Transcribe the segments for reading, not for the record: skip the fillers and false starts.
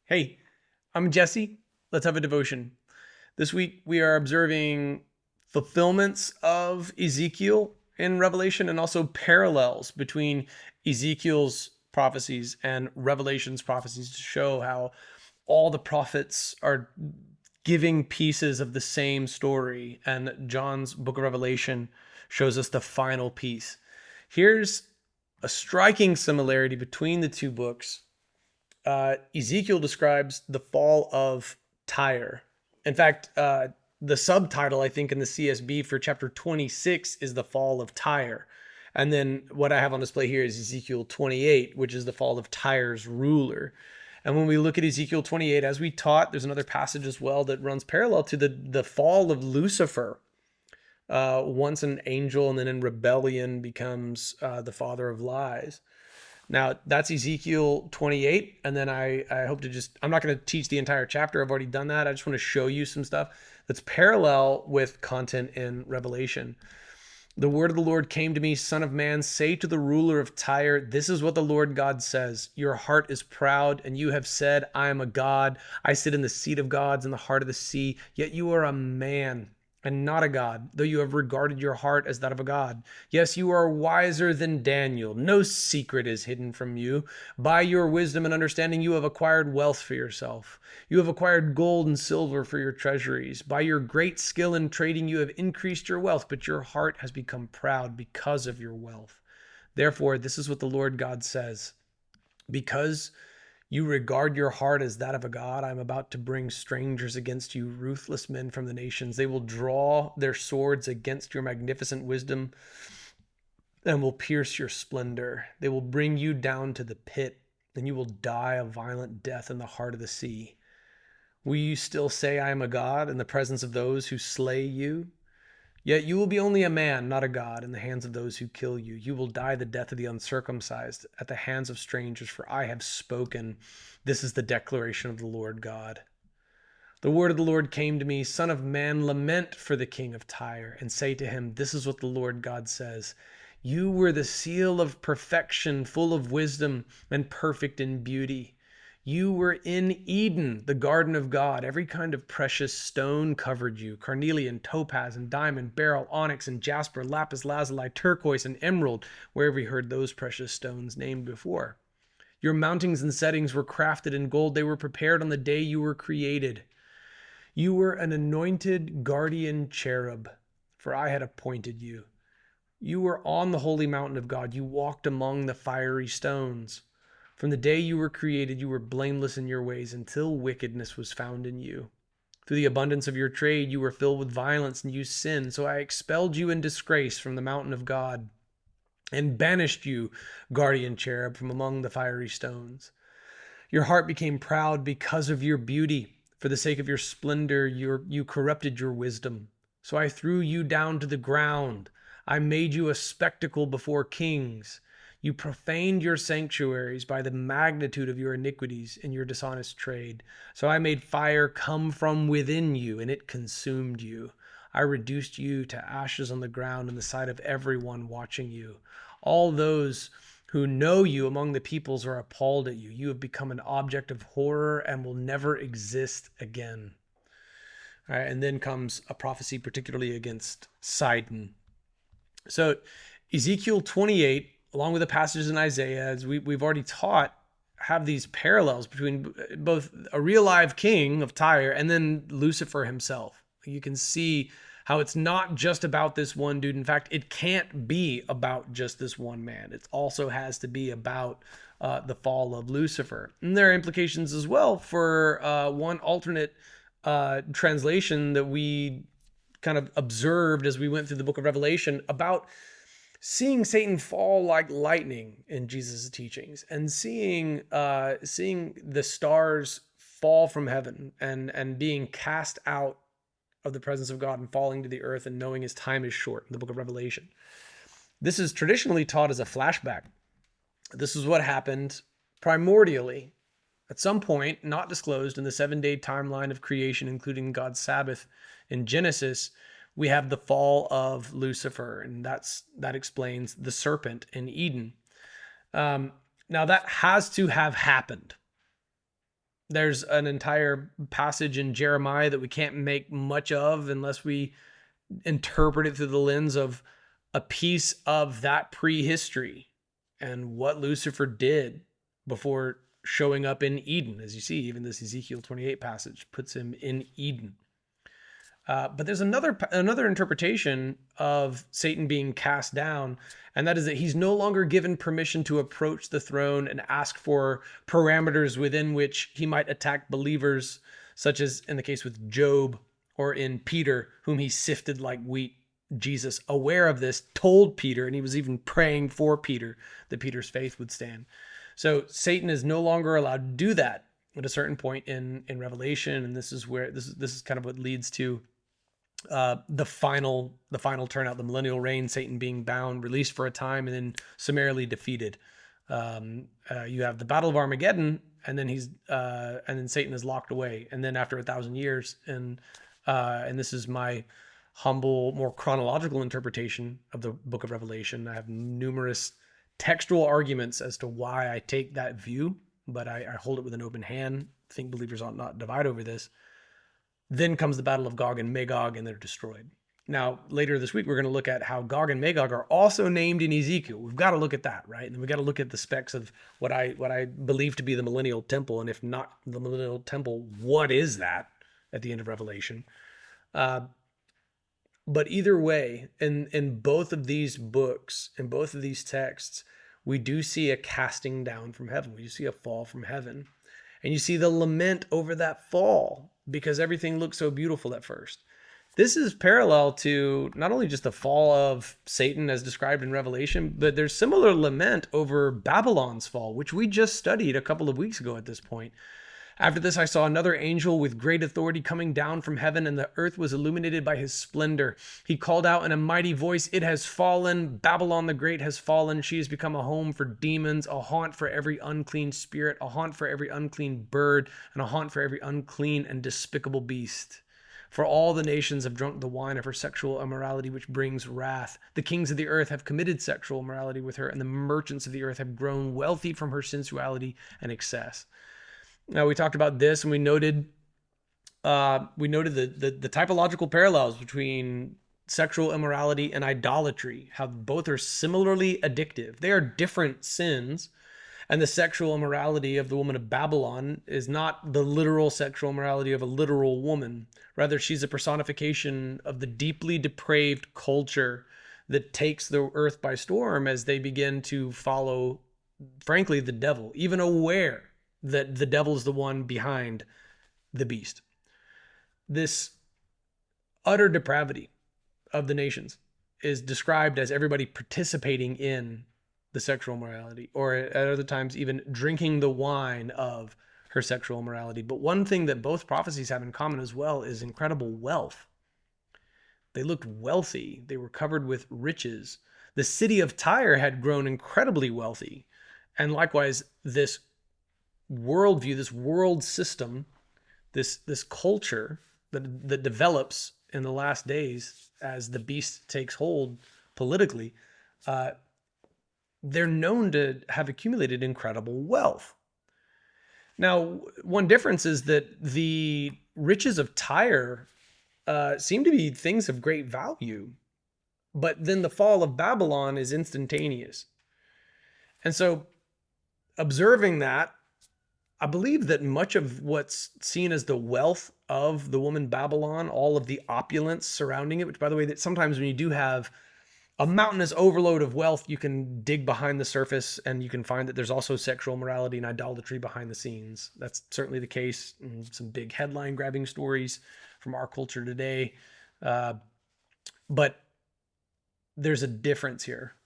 Hey, I'm Jesse. Let's have a devotion. This week we are observing fulfillments of Ezekiel in Revelation and also parallels between Ezekiel's prophecies and Revelation's prophecies to show how all the prophets are giving pieces of the same story, and John's book of Revelation shows us the final piece. Here's a striking similarity between the two books. Ezekiel describes the fall of Tyre. In fact, the subtitle, I think, in the CSB for chapter 26 is the fall of Tyre. And then what I have on display here is Ezekiel 28, which is the fall of Tyre's ruler. And when we look at Ezekiel 28, as we taught, there's another passage as well that runs parallel to the fall of Lucifer. Once an angel and then in rebellion becomes the father of lies. Now, that's Ezekiel 28. And then I hope to I'm not going to teach the entire chapter. I've already done that. I just want to show you some stuff that's parallel with content in Revelation. The word of the Lord came to me, Son of man, say to the ruler of Tyre, this is what the Lord God says. Your heart is proud, and you have said, I am a God. I sit in the seat of gods in the heart of the sea. Yet you are a man and not a God, though you have regarded your heart as that of a God. Yes, you are wiser than Daniel. No secret is hidden from you. By your wisdom and understanding, you have acquired wealth for yourself. You have acquired gold and silver for your treasuries. By your great skill in trading, you have increased your wealth, but your heart has become proud because of your wealth. Therefore, this is what the Lord God says. Because you regard your heart as that of a God, I am about to bring strangers against you, ruthless men from the nations. They will draw their swords against your magnificent wisdom and will pierce your splendor. They will bring you down to the pit, and you will die a violent death in the heart of the sea. Will you still say, I am a God, in the presence of those who slay you? Yet you will be only a man, not a God, in the hands of those who kill you. You will die the death of the uncircumcised at the hands of strangers, for I have spoken. This is the declaration of the Lord God. The word of the Lord came to me, Son of man, lament for the king of Tyre, and say to him, this is what the Lord God says. You were the seal of perfection, full of wisdom and perfect in beauty. You were in Eden, the garden of God. Every kind of precious stone covered you: carnelian, topaz, and diamond, beryl, onyx, and jasper, lapis lazuli, turquoise, and emerald. Where have we heard those precious stones named before? Your mountings and settings were crafted in gold. They were prepared on the day you were created. You were an anointed guardian cherub, for I had appointed you. You were on the holy mountain of God. You walked among the fiery stones. From the day you were created, you were blameless in your ways until wickedness was found in you. Through the abundance of your trade, you were filled with violence and you sinned. So I expelled you in disgrace from the mountain of God and banished you, guardian cherub, from among the fiery stones. Your heart became proud because of your beauty. For the sake of your splendor, you corrupted your wisdom. So I threw you down to the ground. I made you a spectacle before kings. You profaned your sanctuaries by the magnitude of your iniquities and your dishonest trade. So I made fire come from within you, and it consumed you. I reduced you to ashes on the ground in the sight of everyone watching you. All those who know you among the peoples are appalled at you. You have become an object of horror and will never exist again. All right, and then comes a prophecy particularly against Sidon. So Ezekiel 28, along with the passages in Isaiah, as we've already taught, have these parallels between both a real live king of Tyre and then Lucifer himself. You can see how it's not just about this one dude. In fact, it can't be about just this one man. It also has to be about the fall of Lucifer. And there are implications as well for one alternate translation that we kind of observed as we went through the book of Revelation about seeing Satan fall like lightning in Jesus' teachings, and seeing the stars fall from heaven and being cast out of the presence of God and falling to the earth, and knowing his time is short in the book of Revelation. This is traditionally taught as a flashback. This is what happened primordially at some point, not disclosed in the 7-day timeline of creation, including God's Sabbath in Genesis. We have the fall of Lucifer, and that explains the serpent in Eden. Now that has to have happened. There's an entire passage in Jeremiah that we can't make much of unless we interpret it through the lens of a piece of that prehistory and what Lucifer did before showing up in Eden. As you see, even this Ezekiel 28 passage puts him in Eden. But there's another interpretation of Satan being cast down, and that is that he's no longer given permission to approach the throne and ask for parameters within which he might attack believers, such as in the case with Job or in Peter, whom he sifted like wheat. Jesus, aware of this, told Peter, and he was even praying for Peter, that Peter's faith would stand. So Satan is no longer allowed to do that at a certain point in Revelation, and this is kind of what leads to the final turnout, the millennial reign, Satan being bound, released for a time, and then summarily defeated. You have the Battle of Armageddon, and then Satan is locked away, and then after 1,000 years, and this is my humble, more chronological interpretation of the book of Revelation. I have numerous textual arguments as to why I take that view, but I hold it with an open hand. I think believers ought not divide over this. Then comes the battle of Gog and Magog, and they're destroyed. Now, later this week, we're going to look at how Gog and Magog are also named in Ezekiel. We've got to look at that, right? And we've got to look at the specs of what I believe to be the millennial temple. And if not the millennial temple, what is that at the end of Revelation? But either way, in both of these books, in both of these texts, we do see a casting down from heaven. We see a fall from heaven. And you see the lament over that fall because everything looks so beautiful at first. This is parallel to not only just the fall of Satan as described in Revelation, but there's similar lament over Babylon's fall, which we just studied a couple of weeks ago at this point. After this, I saw another angel with great authority coming down from heaven, and the earth was illuminated by his splendor. He called out in a mighty voice, "It has fallen! Babylon the Great has fallen. She has become a home for demons, a haunt for every unclean spirit, a haunt for every unclean bird, and a haunt for every unclean and despicable beast. For all the nations have drunk the wine of her sexual immorality, which brings wrath. The kings of the earth have committed sexual immorality with her, and the merchants of the earth have grown wealthy from her sensuality and excess." Now, we talked about this, and we noted the typological parallels between sexual immorality and idolatry, how both are similarly addictive. They are different sins, and the sexual immorality of the woman of Babylon is not the literal sexual immorality of a literal woman. Rather, she's a personification of the deeply depraved culture that takes the earth by storm as they begin to follow, frankly, the devil, even aware that the devil is the one behind the beast. This utter depravity of the nations is described as everybody participating in the sexual immorality, or at other times even drinking the wine of her sexual immorality. But one thing that both prophecies have in common as well is incredible wealth. They looked wealthy. They were covered with riches. The city of Tyre had grown incredibly wealthy. And likewise, this worldview, this world system, this culture that develops in the last days as the beast takes hold politically, they're known to have accumulated incredible wealth. Now, one difference is that the riches of Tyre seem to be things of great value, but then the fall of Babylon is instantaneous. And so observing that, I believe that much of what's seen as the wealth of the woman Babylon, all of the opulence surrounding it, which, by the way, that sometimes when you do have a mountainous overload of wealth, you can dig behind the surface and you can find that there's also sexual morality and idolatry behind the scenes. That's certainly the case in some big headline grabbing stories from our culture today. But there's a difference here.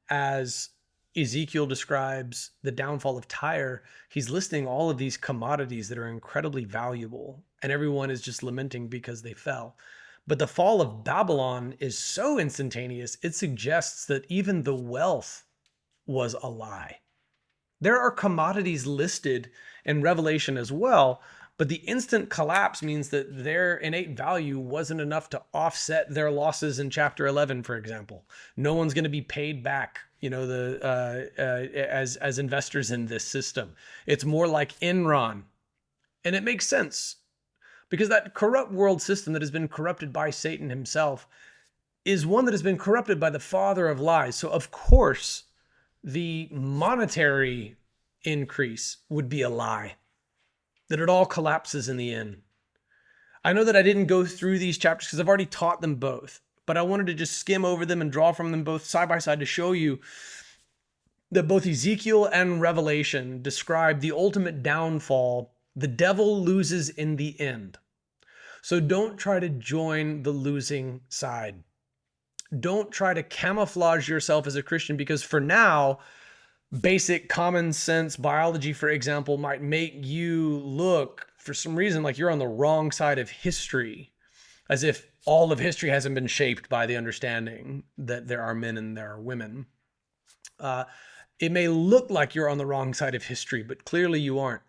As Ezekiel describes the downfall of Tyre, he's listing all of these commodities that are incredibly valuable, and everyone is just lamenting because they fell. But the fall of Babylon is so instantaneous, it suggests that even the wealth was a lie. There are commodities listed in Revelation as well, But the instant collapse means that their innate value wasn't enough to offset their losses in chapter 11, for example. No one's going to be paid back, as investors in this system. It's more like Enron. And it makes sense because that corrupt world system that has been corrupted by Satan himself is one that has been corrupted by the father of lies. So of course, the monetary increase would be a lie, that it all collapses in the end. I know that I didn't go through these chapters because I've already taught them both, but I wanted to just skim over them and draw from them both side by side to show you that both Ezekiel and Revelation describe the ultimate downfall. The devil loses in the end. So don't try to join the losing side. Don't try to camouflage yourself as a Christian, because for now, basic common sense biology, for example, might make you look for some reason like you're on the wrong side of history, as if all of history hasn't been shaped by the understanding that there are men and there are women. It may look like you're on the wrong side of history, but clearly you aren't.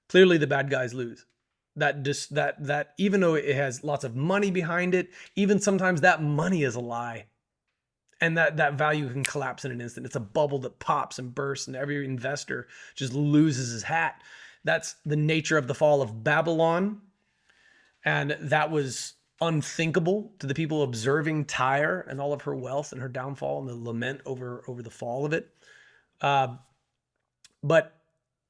Clearly the bad guys lose. That even though it has lots of money behind it, even sometimes that money is a lie. And that value can collapse in an instant. It's a bubble that pops and bursts, and every investor just loses his hat. That's the nature of the fall of Babylon. And that was unthinkable to the people observing Tyre and all of her wealth and her downfall and the lament over the fall of it. But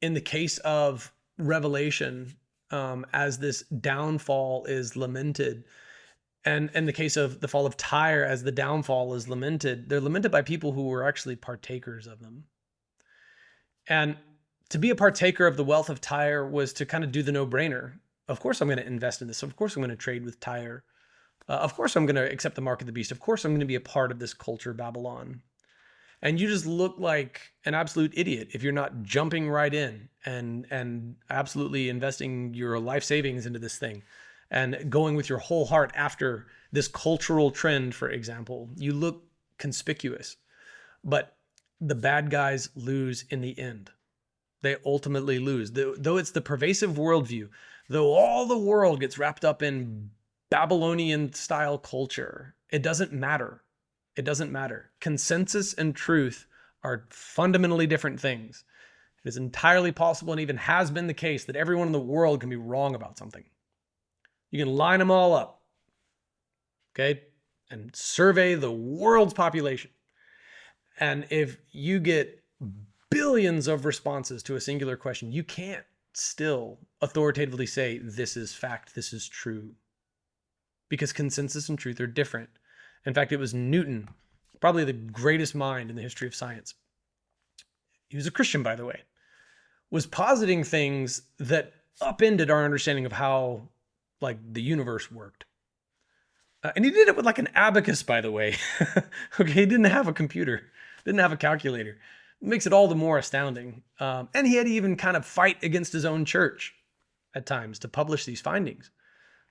in the case of Revelation, as this downfall is lamented, and in the case of the fall of Tyre, as the downfall is lamented, they're lamented by people who were actually partakers of them. And to be a partaker of the wealth of Tyre was to kind of do the no-brainer. Of course I'm going to invest in this. Of course I'm going to trade with Tyre. Of course I'm going to accept the mark of the beast. Of course I'm going to be a part of this culture, Babylon. And you just look like an absolute idiot if you're not jumping right in and absolutely investing your life savings into this thing and going with your whole heart after this cultural trend, for example. You look conspicuous, but the bad guys lose in the end. They ultimately lose. Though it's the pervasive worldview, though all the world gets wrapped up in Babylonian style culture, it doesn't matter. It doesn't matter. Consensus and truth are fundamentally different things. It is entirely possible, and even has been the case, that everyone in the world can be wrong about something. You can line them all up, okay, and survey the world's population. And if you get billions of responses to a singular question, you can't still authoritatively say, this is fact, this is true. Because consensus and truth are different. In fact, it was Newton, probably the greatest mind in the history of science. He was a Christian, by the way, was positing things that upended our understanding of how, like, the universe worked. And he did it with like an abacus, by the way. Okay, he didn't have a computer, didn't have a calculator. It makes it all the more astounding. And he had to even kind of fight against his own church at times to publish these findings.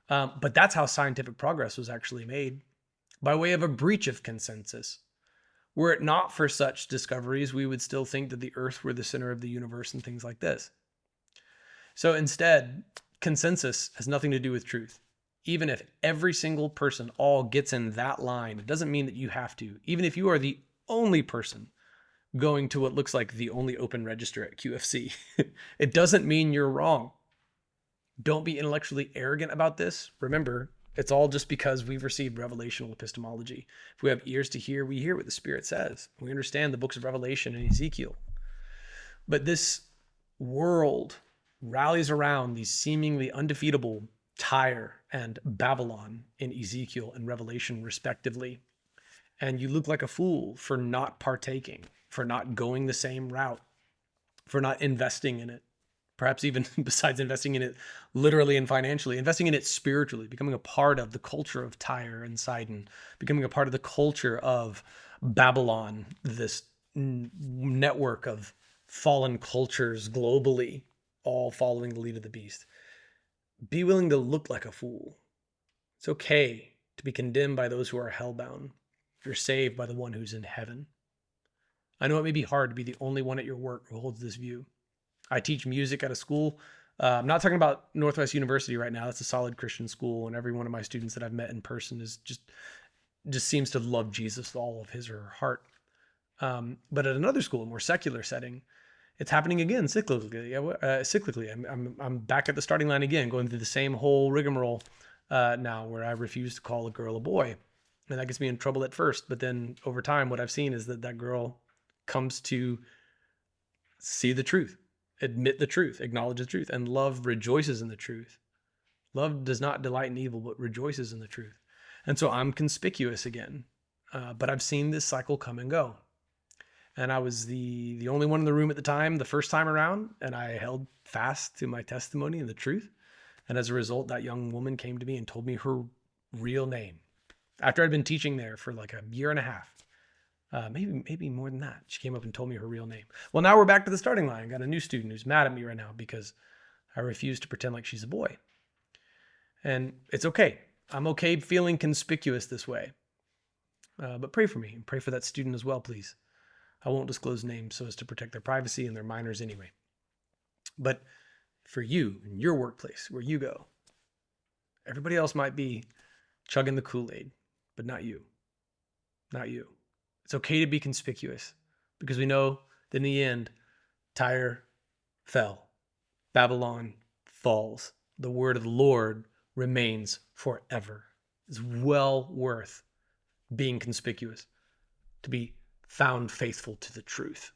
But that's how scientific progress was actually made, by way of a breach of consensus. Were it not for such discoveries, we would still think that the earth were the center of the universe and things like this. So instead, consensus has nothing to do with truth. Even if every single person all gets in that line, it doesn't mean that you have to. Even if you are the only person going to what looks like the only open register at QFC, it doesn't mean you're wrong. Don't be intellectually arrogant about this. Remember, it's all just because we've received revelational epistemology. If we have ears to hear, we hear what the Spirit says. We understand the books of Revelation and Ezekiel. But this world rallies around these seemingly undefeatable Tyre and Babylon in Ezekiel and Revelation, respectively. And you look like a fool for not partaking, for not going the same route, for not investing in it. Perhaps even besides investing in it literally and financially, investing in it spiritually, becoming a part of the culture of Tyre and Sidon, becoming a part of the culture of Babylon, this network of fallen cultures globally, all following the lead of the beast. Be willing to look like a fool. It's okay to be condemned by those who are hellbound if you're saved by the one who's in heaven. I know it may be hard to be the only one at your work who holds this view. I teach music at a school I'm not talking about Northwest University right now. That's a solid Christian school, and every one of my students that I've met in person is just seems to love Jesus with all of his or her heart. But at another school, a more secular setting, it's happening again cyclically. Cyclically, I'm back at the starting line again, going through the same whole rigmarole now, where I refuse to call a girl a boy, and that gets me in trouble at first. But then over time, what I've seen is that girl comes to see the truth, admit the truth, acknowledge the truth, and love rejoices in the truth. Love does not delight in evil, but rejoices in the truth. And so I'm conspicuous again, but I've seen this cycle come and go. And I was the only one in the room at the time, the first time around, and I held fast to my testimony and the truth. And as a result, that young woman came to me and told me her real name. After I'd been teaching there for like a year and a half, maybe more than that, she came up and told me her real name. Well, now we're back to the starting line. I got a new student who's mad at me right now because I refuse to pretend like she's a boy. And it's okay. I'm okay feeling conspicuous this way. But pray for me and pray for that student as well, please. I won't disclose names so as to protect their privacy, and they're minors anyway. But for you in your workplace, where you go, everybody else might be chugging the Kool-Aid, but not you. Not you. It's okay to be conspicuous because we know that in the end, Tyre fell. Babylon falls. The word of the Lord remains forever. It's well worth being conspicuous, to be found faithful to the truth.